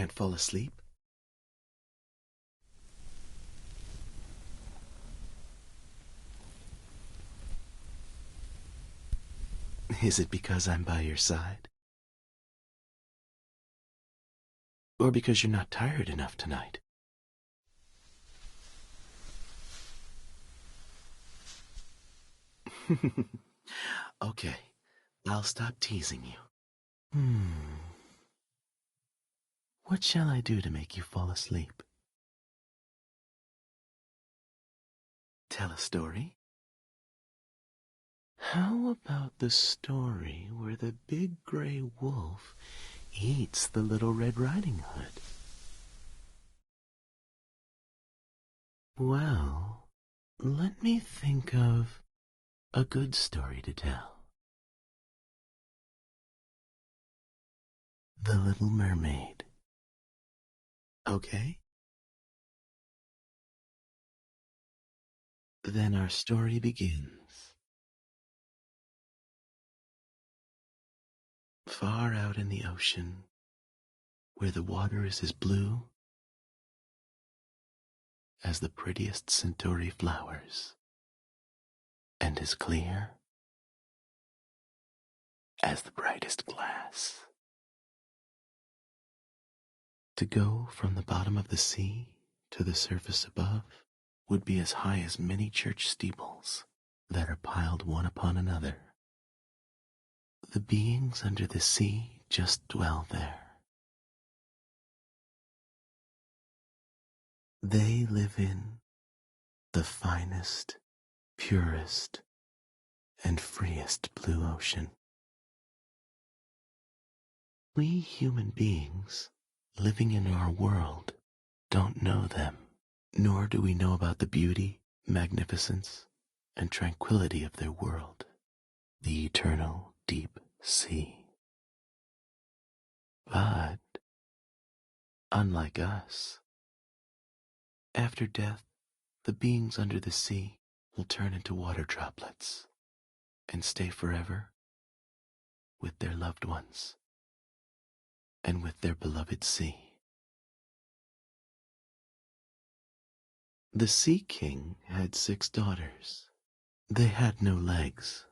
can't fall asleep? Is it because I'm by your side? Or because you're not tired enough tonight? Okay, I'll stop teasing you. What shall I do to make you fall asleep? Tell a story? How about the story where the big gray wolf eats the little Red Riding Hood? Well, let me think of a good story to tell. The Little Mermaid. Okay? Then our story begins. Far out in the ocean, where the water is as blue as the prettiest centauri flowers, and as clear as the brightest glass. To go from the bottom of the sea to the surface above would be as high as many church steeples that are piled one upon another. The beings under the sea just dwell there. They live in the finest, purest, and freest blue ocean. We human beings living in our world don't know them, nor do we know about the beauty, magnificence, and tranquility of their world, the eternal deep sea. But, unlike us, after death, the beings under the sea will turn into water droplets and stay forever with their loved ones and with their beloved sea. The Sea King had 6 daughters. They had no legs.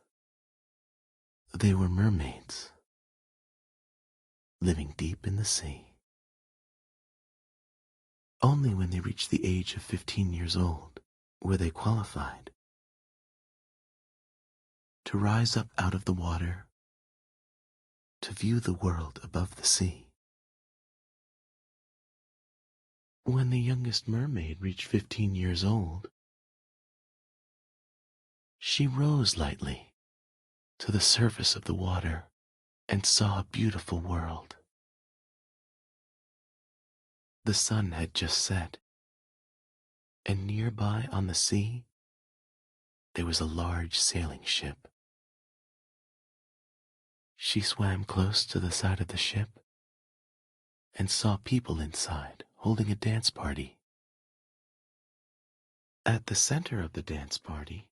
They were mermaids, living deep in the sea. Only when they reached the age of 15 years old were they qualified to rise up out of the water to view the world above the sea. When the youngest mermaid reached 15 years old, she rose lightly to the surface of the water and saw a beautiful world. The sun had just set, and nearby on the sea there was a large sailing ship. She swam close to the side of the ship and saw people inside holding a dance party. At the center of the dance party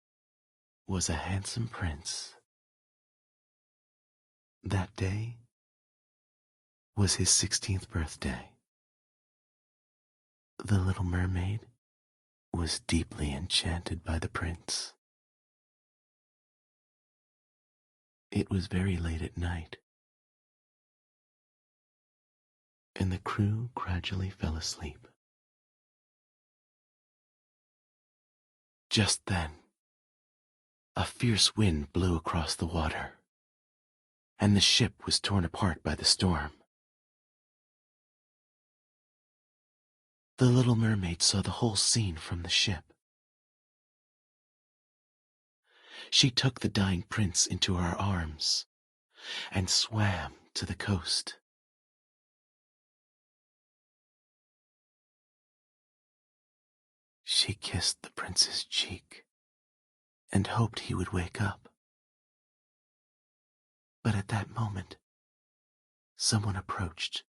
was a handsome prince. That day was his 16th birthday. The little mermaid was deeply enchanted by the prince. It was very late at night, and the crew gradually fell asleep. Just then, a fierce wind blew across the water, and the ship was torn apart by the storm. The little mermaid saw the whole scene from the ship. She took the dying prince into her arms and swam to the coast. She kissed the prince's cheek and hoped he would wake up. But at that moment, someone approached,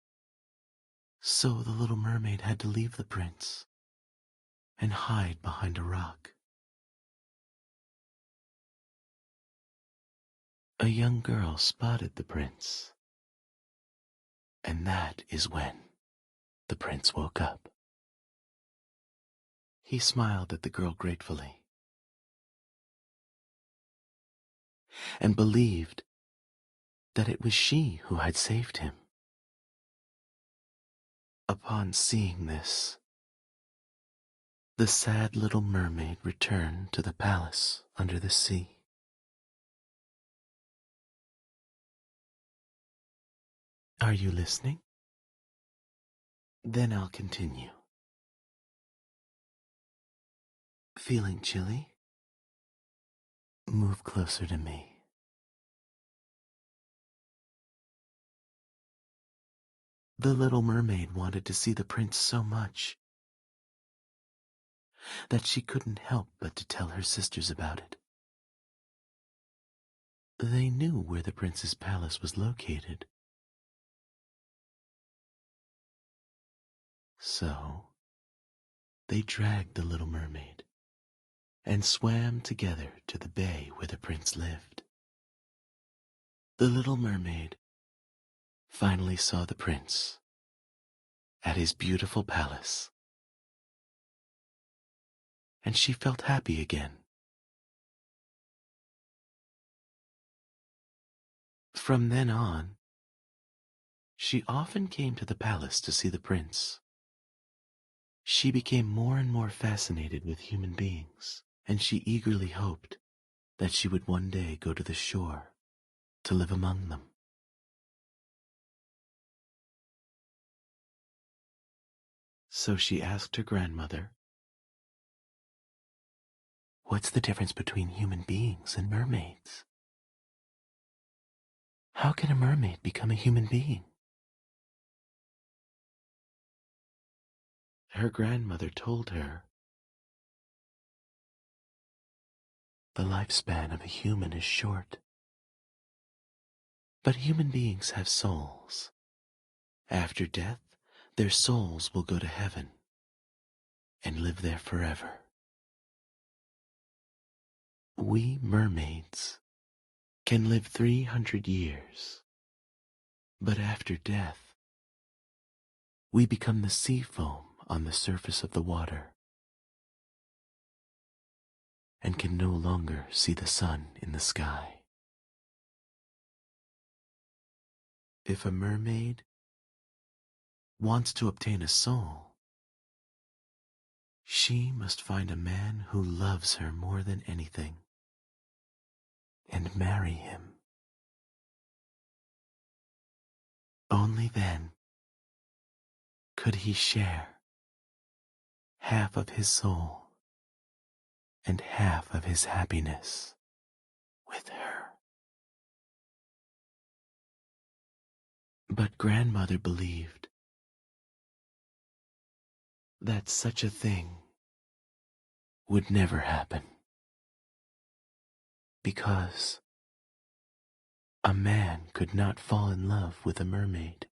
so the little mermaid had to leave the prince and hide behind a rock. A young girl spotted the prince, and that is when the prince woke up. He smiled at the girl gratefully and believed that it was she who had saved him. Upon seeing this, the sad little mermaid returned to the palace under the sea. Are you listening? Then I'll continue. Feeling chilly? Move closer to me. The little mermaid wanted to see the prince so much that she couldn't help but to tell her sisters about it. They knew where the prince's palace was located. So, they dragged the little mermaid and swam together to the bay where the prince lived. The little mermaid finally saw the prince at his beautiful palace, and she felt happy again. From then on, she often came to the palace to see the prince. She became more and more fascinated with human beings, and she eagerly hoped that she would one day go to the shore to live among them. So she asked her grandmother, "What's the difference between human beings and mermaids? How can a mermaid become a human being?" Her grandmother told her, "The lifespan of a human is short, but human beings have souls. After death, their souls will go to heaven and live there forever. We mermaids can live 300 years, but after death, we become the sea foam on the surface of the water and can no longer see the sun in the sky. If a mermaid wants to obtain a soul, she must find a man who loves her more than anything and marry him. Only then could he share half of his soul and half of his happiness with her. But grandmother believed that such a thing would never happen, because a man could not fall in love with a mermaid.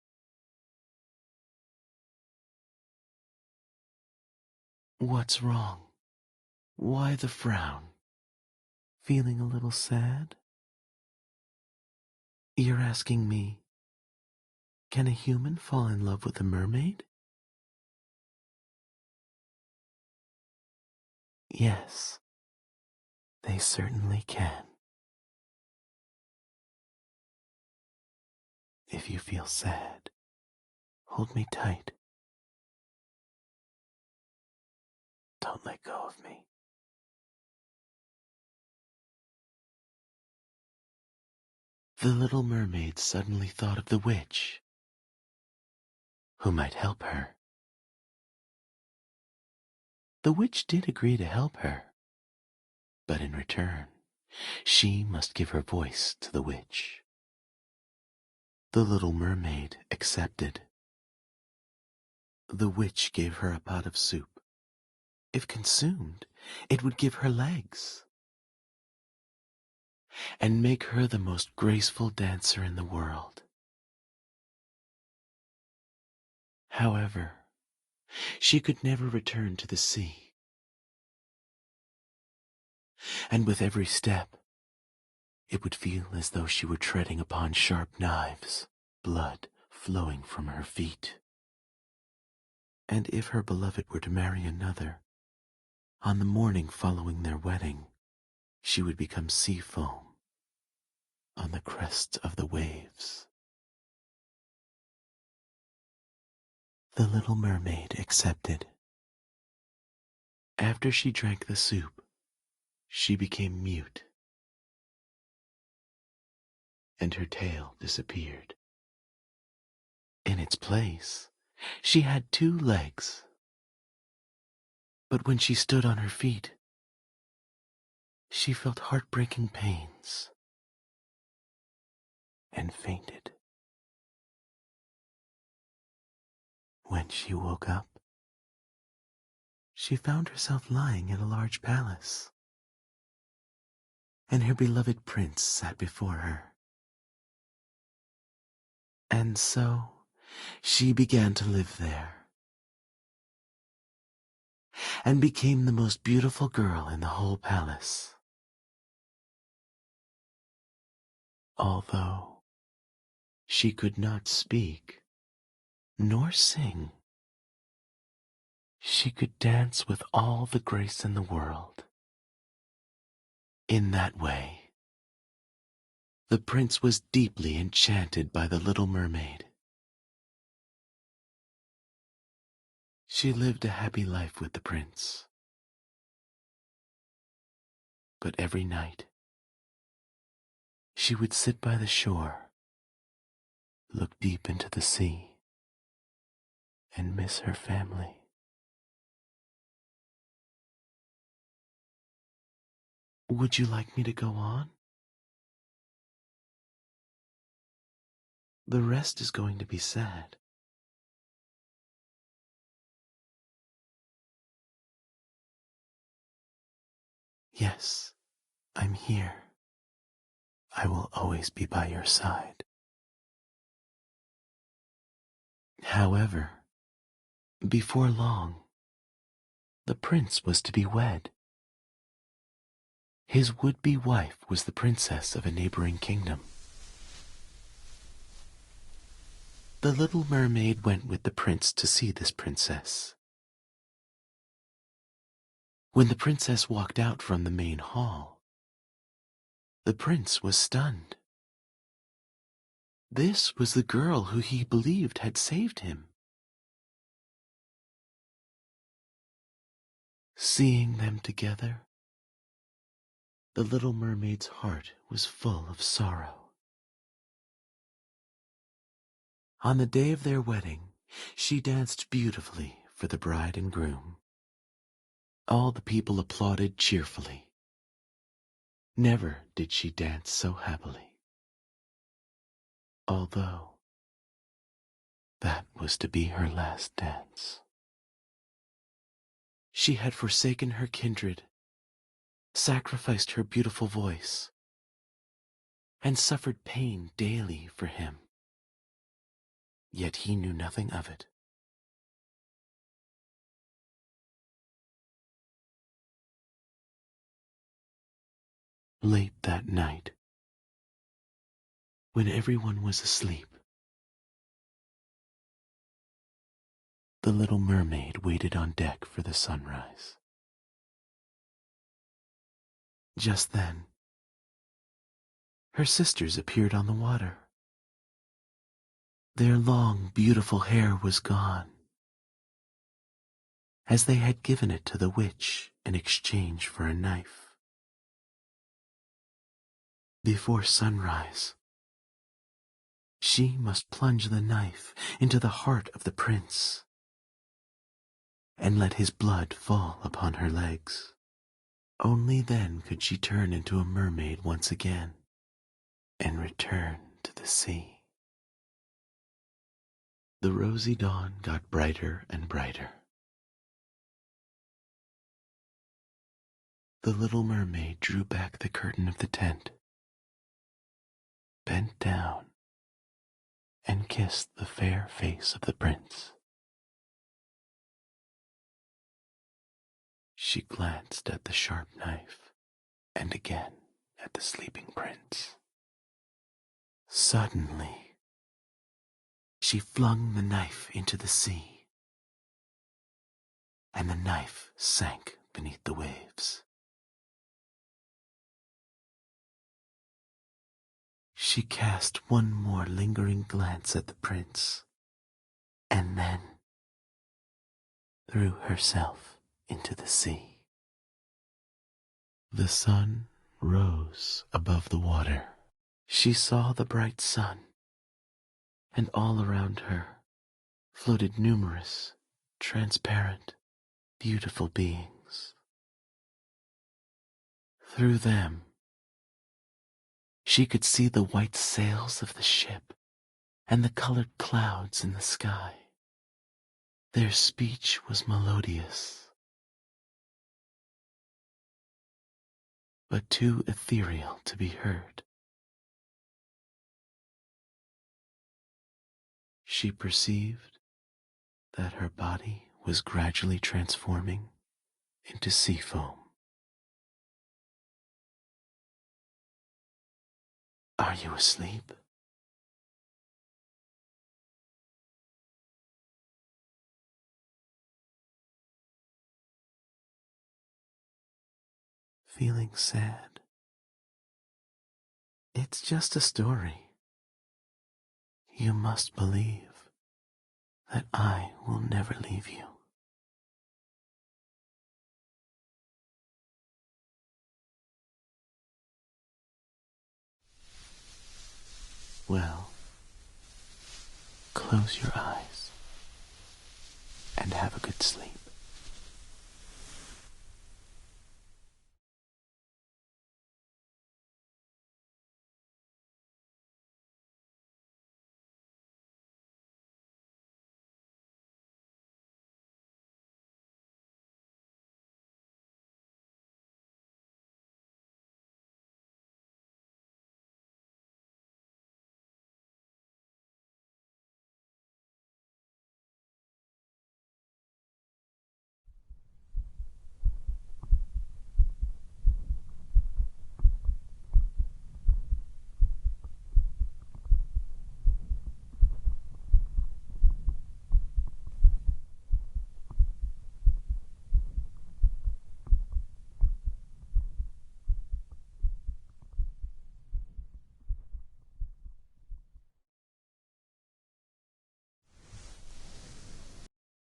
What's wrong? Why the frown? Feeling a little sad? You're asking me, can a human fall in love with a mermaid? Yes, they certainly can. If you feel sad, hold me tight. Don't let go of me. The little mermaid suddenly thought of the witch, who might help her. The witch did agree to help her, but in return, she must give her voice to the witch. The little mermaid accepted. The witch gave her a pot of soup. If consumed, it would give her legs and make her the most graceful dancer in the world. However, she could never return to the sea, and with every step, it would feel as though she were treading upon sharp knives, blood flowing from her feet. And if her beloved were to marry another, on the morning following their wedding, she would become sea foam on the crest of the waves. The little mermaid accepted. After she drank the soup, she became mute, and her tail disappeared. In its place, she had 2 legs. But when she stood on her feet, she felt heartbreaking pains and fainted. When she woke up, she found herself lying in a large palace, and her beloved prince sat before her. And so she began to live there, and became the most beautiful girl in the whole palace. Although she could not speak nor sing, she could dance with all the grace in the world. In that way, the prince was deeply enchanted by the little mermaid. She lived a happy life with the prince. But every night, she would sit by the shore, look deep into the sea, and miss her family. Would you like me to go on? The rest is going to be sad. Yes, I'm here. I will always be by your side. However, before long, the prince was to be wed. His would-be wife was the princess of a neighboring kingdom. The little mermaid went with the prince to see this princess. When the princess walked out from the main hall, the prince was stunned. This was the girl who he believed had saved him. Seeing them together, the little mermaid's heart was full of sorrow. On the day of their wedding, she danced beautifully for the bride and groom. All the people applauded cheerfully. Never did she dance so happily. Although that was to be her last dance. She had forsaken her kindred, sacrificed her beautiful voice, and suffered pain daily for him. Yet he knew nothing of it. Late that night, when everyone was asleep, the little mermaid waited on deck for the sunrise. Just then, her sisters appeared on the water. Their long, beautiful hair was gone, as they had given it to the witch in exchange for a knife. Before sunrise, she must plunge the knife into the heart of the prince and let his blood fall upon her legs. Only then could she turn into a mermaid once again and return to the sea. The rosy dawn got brighter and brighter. The little mermaid drew back the curtain of the tent, bent down, and kissed the fair face of the prince. She glanced at the sharp knife and again at the sleeping prince. Suddenly, she flung the knife into the sea and the knife sank beneath the waves. She cast one more lingering glance at the prince, and then threw herself into the sea. The sun rose above the water. She saw the bright sun, and all around her floated numerous, transparent, beautiful beings. Through them, she could see the white sails of the ship and the colored clouds in the sky. Their speech was melodious, but too ethereal to be heard. She perceived that her body was gradually transforming into sea foam. Are you asleep? Feeling sad? It's just a story. You must believe that I will never leave you. Well, close your eyes and have a good sleep.